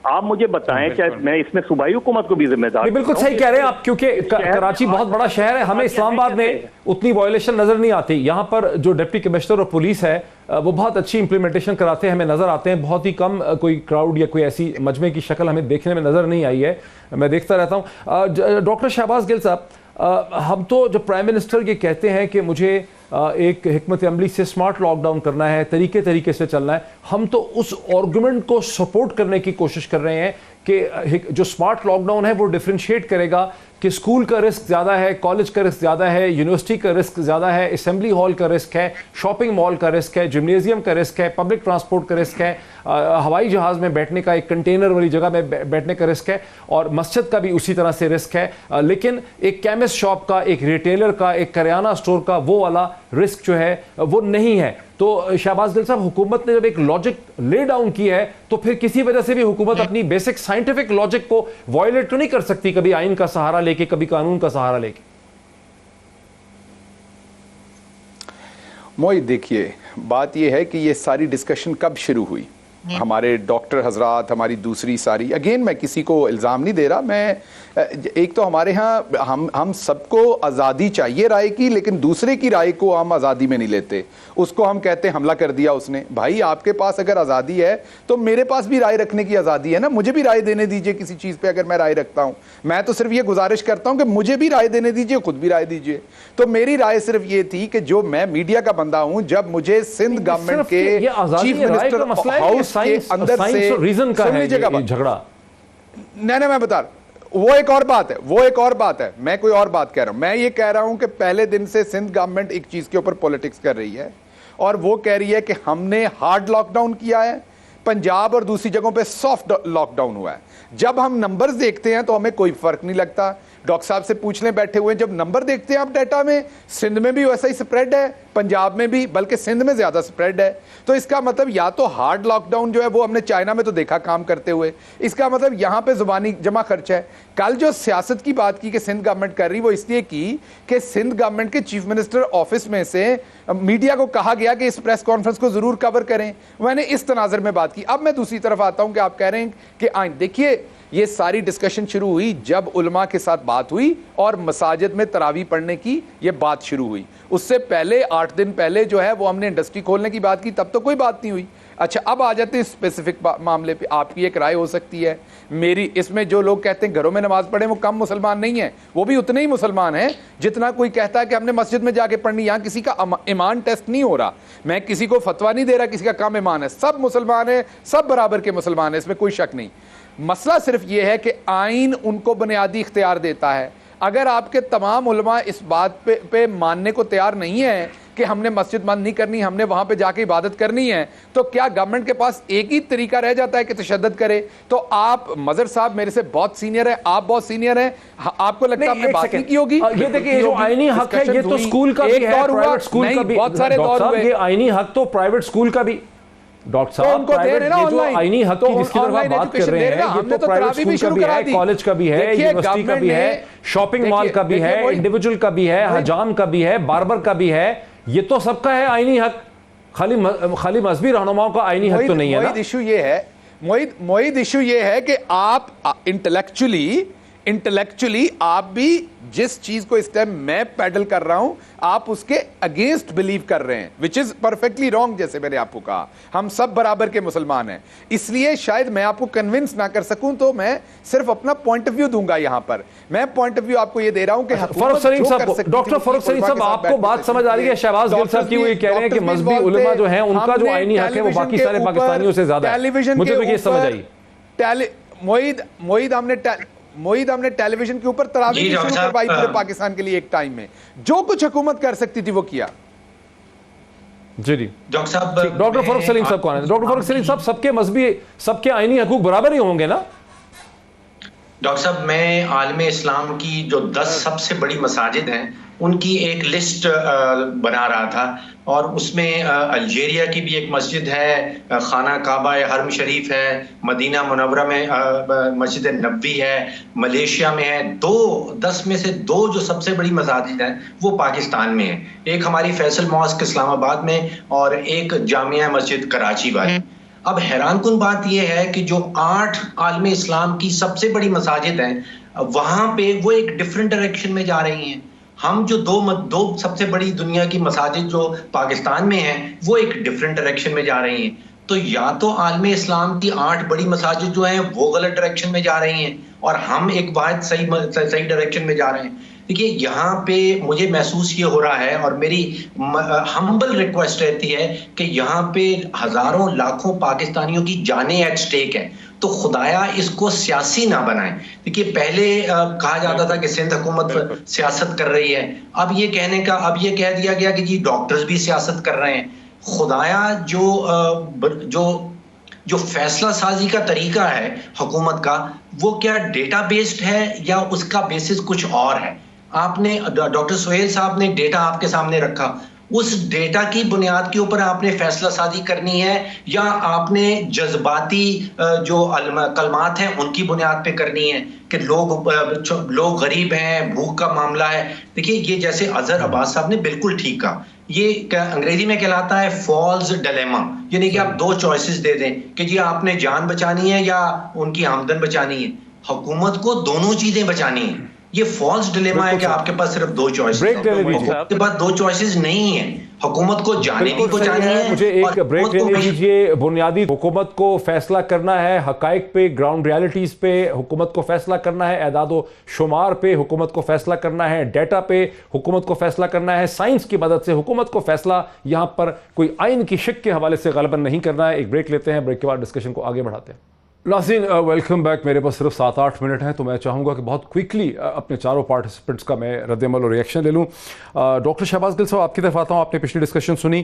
आप मुझे बताएं, चाहे मैं इसमें सूबाई हुकूमत को भी जिम्मेदार। बिल्कुल सही कह रहे हैं आप, क्योंकि कराची बहुत बड़ा शहर है, हमें इस्लामाबाद में उतनी वायलेशन नजर नहीं आती। यहाँ पर जो डिप्टी कमिश्नर और पुलिस है वो बहुत अच्छी इंप्लीमेंटेशन कराते हैं, हमें नजर आते हैं। बहुत ही कम कोई क्राउड या कोई ऐसी मजमे की शक्ल हमें देखने में नजर नहीं आई है, मैं देखता रहता हूँ। डॉक्टर शहबाज गिल साहब, हम तो जब प्राइम मिनिस्टर ये कहते हैं कि मुझे एक हिकमत अमली से स्मार्ट लॉकडाउन करना है, तरीके से चलना है, हम तो उस आर्गुमेंट को सपोर्ट करने की कोशिश कर रहे हैं कि जो स्मार्ट लॉकडाउन है वो डिफरेंशिएट करेगा कि स्कूल का रिस्क ज़्यादा है, कॉलेज का रिस्क ज़्यादा है, यूनिवर्सिटी का रिस्क ज़्यादा है, असेंबली हॉल का रिस्क है, शॉपिंग मॉल का रिस्क है, जिम्नेजियम का रिस्क है, पब्लिक ट्रांसपोर्ट का रिस्क है, हवाई जहाज़ में बैठने का, एक कंटेनर वाली जगह में बैठने का रिस्क है, और मस्जिद का भी उसी तरह से रिस्क है। लेकिन एक केमिस्ट शॉप का, एक रिटेलर का, एक करियाना स्टोर का वो वाला रिस्क जो है वो नहीं है। तो शहबाज गिल साहब, हुकूमत ने जब एक लॉजिक ले डाउन की है तो फिर किसी वजह से भी हुकूमत अपनी बेसिक साइंटिफिक लॉजिक को वायलेट तो नहीं कर सकती, कभी आइन का सहारा लेके, कभी कानून का सहारा लेके। मोई, देखिए बात यह है कि ये सारी डिस्कशन कब शुरू हुई। हमारे डॉक्टर हजरात, हमारी दूसरी सारी, अगेन मैं किसी को इल्ज़ाम नहीं दे रहा, मैं एक तो हमारे यहाँ हम सबको आज़ादी चाहिए राय की, लेकिन दूसरे की राय को हम आज़ादी में नहीं लेते। उसको हम कहते हैं हमला कर दिया उसने। भाई आपके पास अगर आज़ादी है तो मेरे पास भी राय रखने की आज़ादी है ना, मुझे भी राय देने दीजिए किसी चीज़ पे अगर मैं राय रखता हूँ। मैं तो सिर्फ ये गुजारिश करता हूँ कि मुझे भी राय देने दीजिए, खुद भी राय दीजिए। तो मेरी राय सिर्फ ये थी कि जो मैं मीडिया का बंदा हूँ, जब मुझे सिंध गवर्नमेंट के चीफ मिनिस्टर हाउस के अंदर से रीजन का है झगड़ा, नहीं मैं बता रहा, वो एक और बात है, मैं कोई और बात कह रहा हूं। मैं ये कह रहा हूं कि पहले दिन से सिंध गवर्नमेंट एक चीज के ऊपर पॉलिटिक्स कर रही है, और वो कह रही है कि हमने हार्ड लॉकडाउन किया है, पंजाब और दूसरी जगहों पे सॉफ्ट लॉकडाउन हुआ है। जब हम नंबर्स देखते हैं तो हमें कोई फर्क नहीं लगता। डॉक्टर साहब से पूछ लें, बैठे हुए, जब नंबर देखते हैं आप डाटा में, सिंध में भी वैसा ही स्प्रेड है, पंजाब में भी, बल्कि सिंध में ज्यादा स्प्रेड है। तो इसका मतलब या तो हार्ड लॉकडाउन जो है वो हमने चाइना में तो देखा काम करते हुए, इसका मतलब यहां पे जुबानी जमा खर्च है। कल जो सियासत की बात की कि सिंध गवर्नमेंट कर रही, वो इसलिए की कि सिंध गवर्नमेंट के चीफ मिनिस्टर ऑफिस में से मीडिया को कहा गया कि इस प्रेस कॉन्फ्रेंस को जरूर कवर करें। मैंने इस तनाजर में बात की। अब मैं दूसरी तरफ आता हूं कि आप कह रहे हैं कि आइन, देखिए ये सारी डिस्कशन शुरू हुई जब उलमा के साथ बात हुई और मसाजिद में तरावी पढ़ने की ये बात शुरू हुई। उससे पहले 8 दिन पहले जो है वो हमने इंडस्ट्री खोलने की बात की, तब तो कोई बात नहीं हुई। अच्छा, अब आ जाते हैं स्पेसिफिक मामले पे। आपकी एक राय हो सकती है, मेरी इसमें जो लोग कहते हैं घरों में नमाज पढ़े वो कम मुसलमान नहीं है, वो भी उतने ही मुसलमान हैं जितना कोई कहता है कि हमने मस्जिद में जाके पढ़नी। यहाँ किसी का ईमान टेस्ट नहीं हो रहा, मैं किसी को फतवा नहीं दे रहा किसी का कम ईमान है, सब मुसलमान है, सब बराबर के मुसलमान है, इसमें कोई शक नहीं। मसला सिर्फ यह है कि आइन उनको बुनियादी इख्तियार देता है। अगर आपके तमाम उलमा इस बात पे मानने को तैयार नहीं है कि हमने मस्जिद बंद नहीं करनी, हमने वहां पे जाके इबादत करनी है, तो क्या गवर्नमेंट के पास एक ही तरीका रह जाता है कि तशद्दुद करे? तो आप मजहर साहब मेरे से बहुत सीनियर है, आप बहुत सीनियर हैं, आपको लगता है आपने बात नहीं की होगी? ये देखिए, जो आईनी हक है ये तो स्कूल का भी है, प्राइवेट स्कूल का भी, बहुत सारे दौर हुए। ये आईनी हक तो प्राइवेट स्कूल का भी, डॉक्टर साहब, प्राइवेट ये जो आईनी हक की जिसकी तरफ आप बात कर रहे हैं, ये तो प्राइवेट स्कूल का भी है, कॉलेज का भी है, यूनिवर्सिटी का भी है, शॉपिंग मॉल का भी है, इंडिविजुअल का भी है, हजाम का भी है, बार्बर का भी है, ये तो सबका है आईनी हक। खाली मजहबी रहनुमाओं का आईनी हक तो नहीं है ना। इशू ये है, मोईद इशू ये है कि आप इंटेलेक्चुअली आप भी जिस चीज को इस टाइम मैं पैडल कर रहा हूं, आप उसके अगेंस्ट बिलीव कर रहे हैं, विच इज परफेक्टली रॉन्ग। जैसे मैंने आपको कहा, हम सब बराबर के मुसलमान हैं, इसलिए शायद मैं आपको कन्विंस ना कर सकूं, तो मैं सिर्फ अपना पॉइंट ऑफ व्यू दूंगा। यहां पर मैं पॉइंट ऑफ व्यू आपको ये दे रहा हूं कि फरूख सलीम साहब, डॉक्टर फरूख सलीम साहब, आपको बात समझ आ रही है? शहबाज गिल साहब की वो ये कह रहे हैं कि मजहबी उलमा जो है उनका जो आईनी हक है वो बाकी सारे पाकिस्तानियों से ज्यादा है। मुझे तो ये समझ आई। मोईद हमने टेलीविजन के ऊपर तरावी शुरू करवाई पूरे पाकिस्तान के लिए एक टाइम में, जो कुछ हुकूमत कर सकती थी वो किया। जी डॉक्टर साहब, डॉक्टर फरूख सलीम साहब कौन है? डॉक्टर फरूख सलीम साहब, सबके मजहबी, सबके आईनी हकूक बराबर ही होंगे ना? डॉक्टर साहब, मैं आलमे इस्लाम की जो 10 सबसे बड़ी मसाजिद हैं उनकी एक लिस्ट बना रहा था, और उसमें अल्जीरिया की भी एक मस्जिद है, खाना काबा हरम शरीफ है, मदीना मुनव्वरा में मस्जिद नबवी है, मलेशिया में है। 10 में से 2 जो सबसे बड़ी मसाजिद हैं वो पाकिस्तान में है। एक हमारी फैसल मॉस्क इस्लामाबाद में और एक जामिया मस्जिद कराची में। अब हैरानकुन बात यह है कि जो 8 आलमे इस्लाम की सबसे बड़ी मसाजिद हैं, वहां पे वो एक डिफरेंट डायरेक्शन में जा रही हैं। हम जो दो सबसे बड़ी दुनिया की मसाजिद जो पाकिस्तान में हैं, वो एक डिफरेंट डायरेक्शन में जा रही हैं। तो या तो आलमे इस्लाम की 8 बड़ी मसाजिद जो हैं वो गलत डायरेक्शन में जा रही हैं, और हम एक वाहिद सही डायरेक्शन में जा रहे हैं। देखिए, यहाँ पे मुझे महसूस ये हो रहा है, और मेरी हम्बल रिक्वेस्ट रहती है कि यहाँ पे हजारों लाखों पाकिस्तानियों की जानें एट स्टेक है, तो खुदाया इसको सियासी ना बनाएं। देखिए, पहले कहा जाता था कि सिंध हुकूमत सियासत कर रही है, अब ये कह दिया गया कि जी डॉक्टर्स भी सियासत कर रहे हैं। खुदाया जो फैसला साजी का तरीका है हुकूमत का, वो क्या डेटा बेस्ड है या उसका बेसिस कुछ और है? आपने, डॉक्टर सुहेल साहब ने डेटा आपके सामने रखा, उस डेटा की बुनियाद के ऊपर आपने फैसला साजी करनी है, या आपने जज्बाती जो कलमात हैं उनकी बुनियाद पे करनी है कि लोग गरीब हैं, भूख का मामला है? देखिए, ये जैसे अजहर अब्बास साहब ने बिल्कुल ठीक कहा, ये अंग्रेजी में कहलाता है फॉल्स डिलेमा, यानी कि आप 2 चॉइसेस दे दें कि जी आपने जान बचानी है या उनकी आमदन बचानी है। हुकूमत को दोनों चीजें बचानी है। ये फॉल्स डिलेमा है कि आपके पास सिर्फ 2 चॉइसेस हैं, आपके पास 2 चॉइसेस नहीं है। हुकूमत को जाने भी बचानी है। मुझे एक ब्रेक लेने दीजिए। बुनियादी हुकूमत को फैसला करना है हकाइक पे, ग्राउंड रियलिटीज पे हुकूमत को फैसला करना है, एदादो शुमार पे हुकूमत को फैसला करना है, डेटा पे हुकूमत को फैसला करना है, साइंस की मदद से हुकूमत को फैसला यहाँ पर कोई आइन की शिक के हवाले से गलबन नहीं करना है। एक ब्रेक लेते हैं, ब्रेक के बाद डिस्कशन को आगे बढ़ाते हैं। नाज़रीन, वेलकम बैक। मेरे पास सिर्फ 7-8 मिनट हैं, तो मैं चाहूँगा कि बहुत क्विकली अपने चारों पार्टिसिपेंट्स का मैं रद्द-ए-अमल और रिएक्शन ले लूँ। डॉक्टर शहबाज गिल साहब, आपकी तरफ आता हूँ। आपने पिछली डिस्कशन सुनी,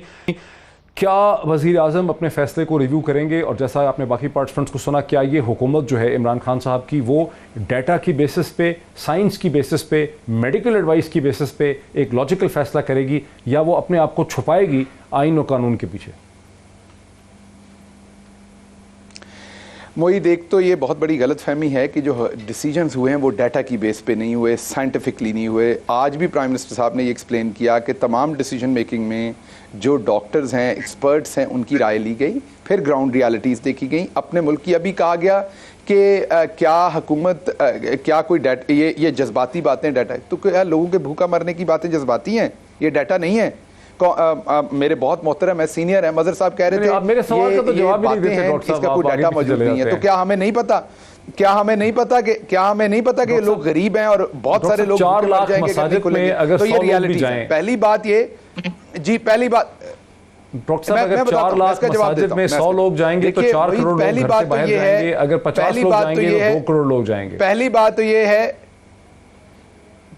क्या वज़ीर आज़म अपने फैसले को रिव्यू करेंगे? और जैसा आपने बाकी पार्टिसिपेंट्स को सुना, क्या ये हुकूमत जो है इमरान खान साहब की, वो डाटा की बेसिस पे, साइंस की बेसिस पे, मेडिकल एडवाइस की बेसिस पे एक लॉजिकल फैसला करेगी, या वो अपने आप को छुपाएगी आइन और कानून के पीछे? मोईद, एक तो ये बहुत बड़ी गलतफहमी है कि जो डिसीजंस हुए हैं वो डाटा की बेस पे नहीं हुए, साइंटिफिकली नहीं हुए। आज भी प्राइम मिनिस्टर साहब ने ये एक्सप्लेन किया कि तमाम डिसीजन मेकिंग में जो डॉक्टर्स हैं, एक्सपर्ट्स हैं, उनकी राय ली गई, फिर ग्राउंड रियलिटीज़ देखी गई। अपने मुल्क की अभी कहा गया कि क्या हुकूमत क्या कोई डाटा, ये जज्बाती बातें डाटा, तो क्या लोगों के भूखा मरने की बातें जज्बाती हैं? ये डाटा नहीं है। मेरे बहुत मोहतरम है, सीनियर है, मजहर साहब कह रहे थे मेरे सवाल का तो जवाब भी नहीं देते डॉक्टर साहब, इसका कोई डाटा मौजूद नहीं है। तो क्या हमें नहीं पता, क्या हमें नहीं पता कि लोग गरीब हैं और बहुत सारे लोग 4 लाख मसाजिद में अगर तो ये रियलिटी है। पहली बात ये जी, पहली बात डॉक्टर साहब, अगर 4 लाख मसाजिद में 100 लोग जाएंगे तो 4 करोड़ लोग घर से बाहर जाएंगे, अगर 50 लोग जाएंगे तो 2 करोड़ लोग जाएंगे। पहली बात तो ये है,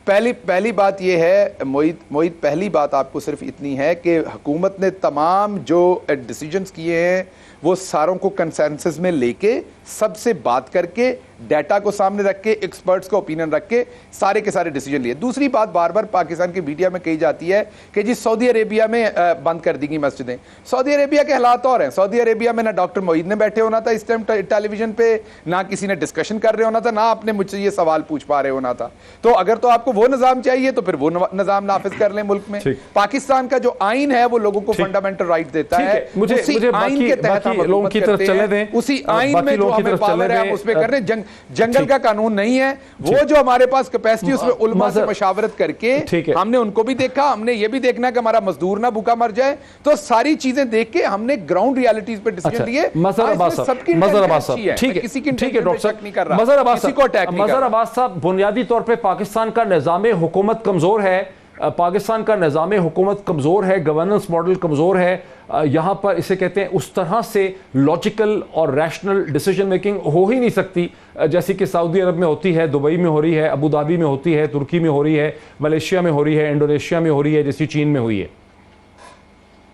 पहली बात ये है मोईद, पहली बात आपको सिर्फ इतनी है कि हुकूमत ने तमाम जो डिसीजंस किए हैं वो सारों को कंसेंसस में लेके, सबसे बात करके, डाटा को सामने रख के, एक्सपर्ट्स का ओपिनियन रख के सारे के सारे डिसीजन लिए। दूसरी बात बार बार पाकिस्तान की मीडिया में कही जाती है कि जी सऊदी अरेबिया में बंद कर दी गई मस्जिदें। सऊदी अरेबिया के हालात और हैं। सऊदी अरेबिया में ना डॉक्टर मोईद ने बैठे होना था इस टाइम टेलीविजन पे, ना किसी ने डिस्कशन कर रहे होना था, ना आपने मुझसे ये सवाल पूछ पा रहे होना था। तो अगर तो आपको वो निजाम चाहिए तो फिर वो निजाम नाफिज कर लें मुल्क में। पाकिस्तान का जो आइन है वो लोगों को फंडामेंटल राइट देता है, मुझे आइन के तहत लोगों की तरफ चले दें, उसी आइन में जो हमें पावर है उस पे कर रहे हैं। जंगल का कानून नहीं है वो, जो हमारे पास कैपेसिटी उसमें उलमा से मशावरत करके हमने उनको भी देखा, हमने ये भी देखना कि हमारा मजदूर ना भूखा मर जाए। तो सारी चीजें देख के हमने ग्राउंड रियलिटीज पे डिसीजन लिए। मजहर अब्बास साहब, ठीक है, किसी की ठीक है डॉक्टर साहब, नहीं कर रहा, मजहर अब्बास किसी को अटैक नहीं कर रहा। मजहर अब्बास साहब, बुनियादी तौर पे पाकिस्तान का निज़ाम हुकूमत कमजोर है, पाकिस्तान का निज़ाम हुकूमत कमज़ोर है, गवर्नेंस मॉडल कमज़ोर है। यहाँ पर इसे कहते हैं उस तरह से लॉजिकल और रैशनल डिसीजन मेकिंग हो ही नहीं सकती जैसी कि सऊदी अरब में होती है, दुबई में हो रही है, अबू धाबी में होती है, तुर्की में हो रही है, मलेशिया में हो रही है, इंडोनेशिया में हो रही है, जैसी चीन में हुई है।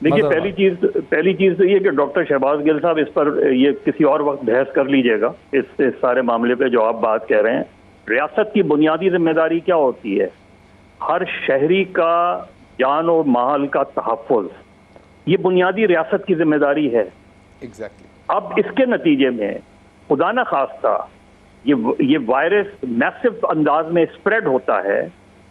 देखिए, पहली चीज तो ये कि डॉक्टर शहबाज गिल साहब, इस पर ये किसी और वक्त बहस कर लीजिएगा, इस सारे मामले पे जो आप बात कह रहे हैं। रियासत की बुनियादी जिम्मेदारी क्या होती है? हर शहरी का जान और माल का तहफ़्फ़ुज़, ये बुनियादी रियासत की जिम्मेदारी है। एग्जैक्टली। अब इसके नतीजे में खुदा न खास्ता ये वायरस मैसिव अंदाज में स्प्रेड होता है,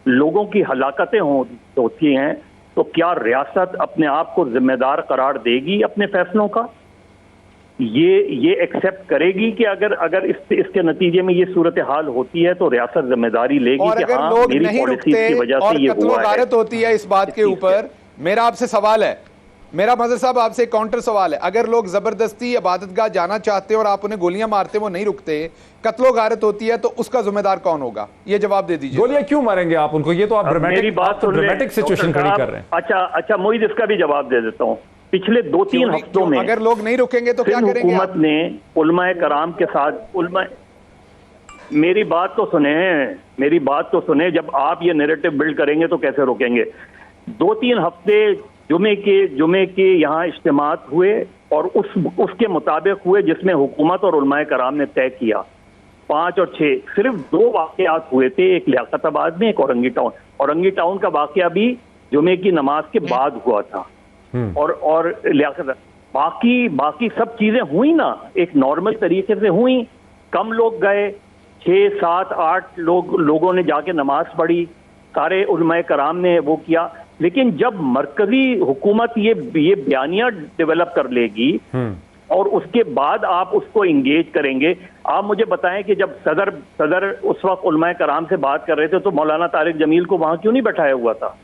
लोगों की हलाकतें होती हैं, तो क्या रियासत अपने आप को जिम्मेदार करार देगी अपने फैसलों का? ये एक्सेप्ट करेगी कि अगर इसके नतीजे में ये सूरत हाल होती है तो रियासत जिम्मेदारी लेगी कि हाँ, मेरी पॉलिसी की वजह से ये हुआ है। होती है इस बात के ऊपर। मेरा आपसे सवाल है, मेरा मजहर साहब आपसे काउंटर सवाल है, अगर लोग जबरदस्ती इबादतगाह जाना चाहते हैं और आप उन्हें गोलियां मारते वो नहीं रुकते, कत्लो गारत होती है, तो उसका जिम्मेदार कौन होगा? ये जवाब दे दीजिए। गोलियां क्यों मारेंगे आप उनको? ये तो आप ड्रामेटिक सिचुएशन खड़ी कर रहे हैं। अच्छा मोईद, इसका भी जवाब दे देता हूँ। पिछले 2-3 हफ्तों में अगर लोग नहीं रुकेंगे तो क्या करेंगे? हुकूमत ने उलमाए कराम के साथ मेरी बात तो सुने, जब आप ये नैरेटिव बिल्ड करेंगे तो कैसे रोकेंगे? 2-3 हफ्ते जुमे के यहाँ इज्तिमात हुए और उसके मुताबिक हुए जिसमें हुकूमत और उलमाए कराम ने तय किया। 5 और 6 सिर्फ 2 वाकयात हुए थे, एक लियाकताबाद में, एक औरंगी टाउन का वाकया भी जुमे की नमाज के बाद हुआ था। और लियाकत बाकी सब चीजें हुई ना, एक नॉर्मल तरीके से हुई। कम लोग गए, 6, 7, 8 लोगों ने जाके नमाज पढ़ी, सारे उलमाए कराम ने वो किया। लेकिन जब मरकजी हुकूमत ये बयानिया डेवलप कर लेगी और उसके बाद आप उसको इंगेज करेंगे, आप मुझे बताएं कि जब सदर उस वक्त उलमाए कराम से बात कर रहे थे तो मौलाना तारिक जमील को वहां क्यों नहीं बैठाया हुआ था?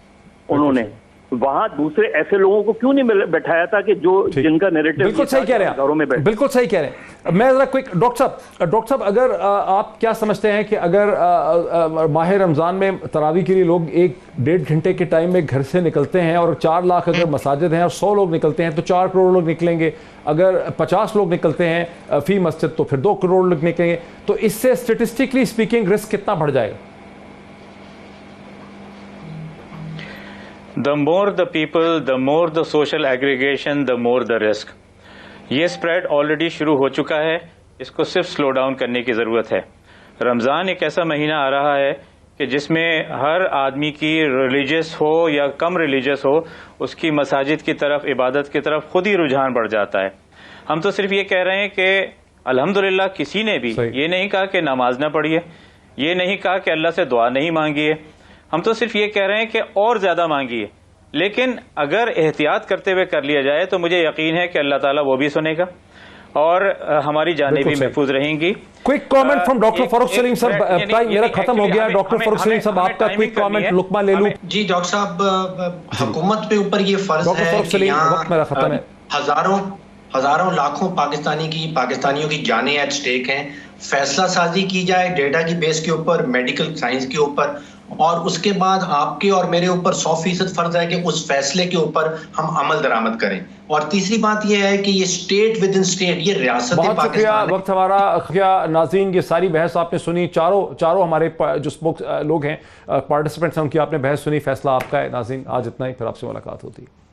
उन्होंने वहां दूसरे ऐसे लोगों को क्यों नहीं बैठाया था कि जिनका नैरेटिव बिल्कुल सही कह रहे हैं, घरों में बैठे? बिल्कुल सही कह रहे हैं। मैं जरा क्विक डॉक्टर साहब, अगर आप क्या समझते हैं कि अगर माह रमजान में तरावी के लिए लोग 1-1.5 घंटे के टाइम में घर से निकलते हैं और 4 लाख अगर मसाजिद हैं और 100 लोग निकलते हैं तो 4 करोड़ लोग निकलेंगे। अगर 50 लोग निकलते हैं फी मस्जिद तो फिर 2 करोड़ लोग निकलेंगे। तो इससे स्टेटिस्टिकली स्पीकिंग रिस्क कितना बढ़ जाएगा? The more the people, the more the social aggregation, the more the risk. ये स्प्रेड ऑलरेडी शुरू हो चुका है, इसको सिर्फ स्लो डाउन करने की ज़रूरत है। रमज़ान एक ऐसा महीना आ रहा है कि जिसमें हर आदमी की रिलीजियस हो या कम रिलीजियस हो, उसकी मसाजिद की तरफ, इबादत की तरफ खुद ही रुझान बढ़ जाता है। हम तो सिर्फ ये कह रहे हैं कि अल्हम्दुलिल्लाह किसी ने भी सही। ये नहीं कहा कि नमाज ना पढ़िए, ये नहीं कहा कि अल्लाह से दुआ नहीं मांगिए। हम तो सिर्फ ये कह रहे हैं कि और ज्यादा मांगिए, लेकिन अगर एहतियात करते हुए कर लिया जाए तो मुझे यकीन है कि अल्लाह ताला वो भी सुनेगा और हमारी जानें बिल्कुल भी सही। महफूज रहेंगी। क्विक कमेंट फ्रॉम डॉक्टर एक- फरूख एक सलीम सर, मिनट, यानी- टाइम मेरा यानी खत्म हो actually गया। हमें- डॉक्टर फरूख सलीम साहब, हमें आपका timing क्विक करनी कमेंट है। लुकमा ले लूं। जी डॉक्टर साहब, हुकूमत पे ऊपर ये फर्ज डॉक्टर है फरूख कि सलीम, यहाँ वक्त मेरा खत्म है। हजारों लाखों पाकिस्तानियों की जानें एट स्टेक हैं। फैसला साजी की जाए डेटा की बेस के ऊपर, मेडिकल साइंस के ऊपर, और उसके बाद आपके और मेरे ऊपर 100% फर्ज है कि उस फैसले के ऊपर हम अमल दरामद करें। और तीसरी बात यह है कि ये स्टेट विद इन स्टेट, ये रियासत बहुत शुक्रिया, पाकिस्तान वक्त हमारा क्या नाज़रीन, ये सारी बहस आपने सुनी। चारों हमारे जो स्पोक्स लोग हैं, पार्टिसिपेंट्स हैं, उनकी आपने बहस सुनी। फैसला आपका है नाज़रीन। आज इतना ही, फिर आपसे मुलाकात होती है।